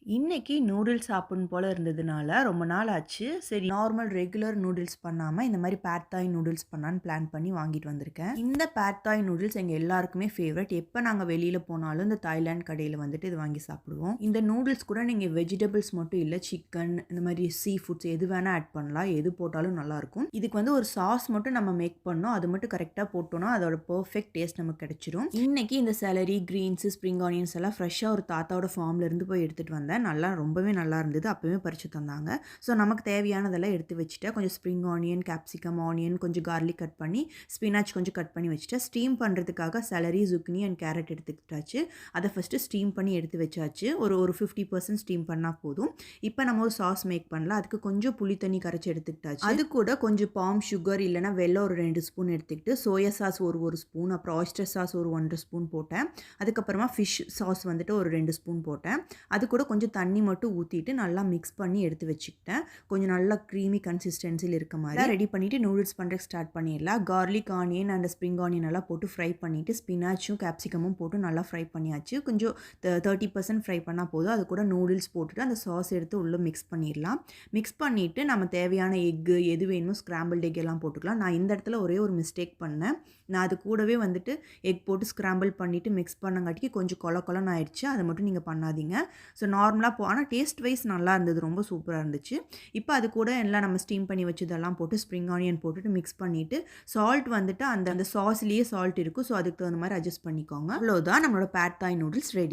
இன்னைக்கு நூடுல்ஸ் சாப்பிடணும் போல இருந்ததுனால, ரொம்ப நாள் ஆச்சு. சரி நார்மல் ரெகுலர் நூடுல்ஸ் பண்ணாம, இந்த மாரி பேட் தாய் நூடுல்ஸ் பண்ணலான்னு பிளான் பண்ணி வாங்கிட்டு வந்திருக்கேன். இந்த பேட் தாய் நூடுல்ஸ் எங்க எல்லாருக்குமே ஃபேவரைட். எப்ப நாங்க வெளியில போனாலும் இந்த தாய்லாந்து கடையில வந்துட்டு இது வாங்கி சாப்பிடுவோம். இந்த நூடுல்ஸ் கூட நீங்க வெஜிடபிள்ஸ் மட்டும் இல்ல, சிக்கன் இந்த மாரி சீ ஃபுட்ஸ் எது வேணா ஆட் பண்ணலாம். எது போட்டாலும் நல்லாருக்கும். இதுக்கு வந்து ஒரு சாஸ் மட்டும் நம்ம மேக் பண்ணணும். அது மட்டும் கரெக்ட்டா போட்டோம்னா, அதோட பெர்ஃபெக்ட் டேஸ்ட் நமக்கு கிடைச்சிரும். இன்னைக்கு இந்த செலரி, கிரீன்ஸ், ஸ்ப்ரிங் ஆனியன்ஸ் எல்லாம் ஃப்ரெஷ்ஷா ஒரு தாத்தாவோட ஃபார்ம்ல இருந்து போய் எடுத்துட்டு வந்தேன். ரொம்பவே நல்லா இருந்தது. அப்பவே பறிச்சு தந்தாங்க. ஸோ நமக்கு தேவையானதெல்லாம் எடுத்து வச்சுட்டேன். கொஞ்சம் ஸ்ப்ரிங் ஆனியன், கேப்சிகம், ஆனியன், கொஞ்சம் கார்லிக் கட் பண்ணி, ஸ்பினாச் கொஞ்சம் கட் பண்ணி வச்சுட்டேன். ஸ்டீம் பண்ணுறதுக்காக செலரி, zucchini அண்ட் கேரட் எடுத்துக்கிட்டாச்சு. அதை ஃபஸ்ட்டு ஸ்டீம் பண்ணி எடுத்து வச்சாச்சு. ஒரு ஒரு 50% ஸ்டீம் பண்ணால் போதும். இப்போ நம்ம ஒரு சாஸ் மேக் பண்ணலாம். அதுக்கு கொஞ்சம் புளி தண்ணி கரைச்சி எடுத்துக்கிட்டாச்சு. அது கூட கொஞ்சம் பாம் சுகர் இல்லைனா வெல்லம் ஒரு 2 ஸ்பூன் எடுத்துக்கிட்டு, சோயா சாஸ் ஒரு ஸ்பூன், அப்புறம் ஆயிஸ்டர் சாஸ் ஒரு 1 1/2 ஸ்பூன் போட்டேன். அதுக்கப்புறமா ஃபிஷ் சாஸ் வந்துட்டு ஒரு 2 ஸ்பூன் போட்டேன். அது கூட கொஞ்சம் தண்ணி மட்டும் ஊற்றிட்டு நல்லா மிக்ஸ் பண்ணி எடுத்து வச்சுக்கிட்டேன். கொஞ்சம் நல்லா க்ரீமி கன்சிஸ்டன்சியில் இருக்க மாதிரி ரெடி பண்ணிவிட்டு நூடுல்ஸ் பண்ணுறதுக்கு ஸ்டார்ட் பண்ணிடலாம். Garlic, onion and spring onion எல்லாம் போட்டு ஃப்ரை பண்ணிவிட்டு ஸ்பினாச்சும் கேப்சிகமும் போட்டு நல்லா ஃப்ரை பண்ணியாச்சு. கொஞ்சம் 30% ஃப்ரை பண்ணால் போதும். அது கூட நூடுல்ஸ் போட்டுட்டு அந்த சாஸ் எடுத்து உள்ளே மிக்ஸ் பண்ணிடலாம். மிக்ஸ் பண்ணிவிட்டு நம்ம தேவையான எக்கு எது வேணுமோ ஸ்க்ராம்பிள்டு எக் எல்லாம் போட்டுக்கலாம். நான் இந்த இடத்துல ஒரே ஒரு மிஸ்டேக் பண்ணேன். நான் அது கூடவே வந்துட்டு எக் போட்டு ஸ்க்ராம்பிள் பண்ணிவிட்டு மிக்ஸ் பண்ணங்காட்டிக்கு கொஞ்சம் கொலன்னு ஆயிடுச்சு. அதை மட்டும் நீங்கள் பண்ணாதீங்க. ஸோ நார்மலாக ஆனால் டேஸ்ட் வைஸ் நல்லா இருந்தது. ரொம்ப சூப்பராக இருந்துச்சு. இப்போ அது கூட எல்லாம் நம்ம ஸ்டீம் பண்ணி வச்சதெல்லாம் போட்டு ஸ்ப்ரிங் ஆனியன் போட்டுட்டு மிக்ஸ் பண்ணிவிட்டு சால்ட் வந்துட்டு அந்த சாஸ்லேயே சால்ட் இருக்கும். ஸோ அதுக்கு தகுந்த மாதிரி அட்ஜஸ்ட் பண்ணிக்கோங்க. அவ்வளோதான் நம்மளோட பேட் தாய் நூடுல்ஸ் ரெடி.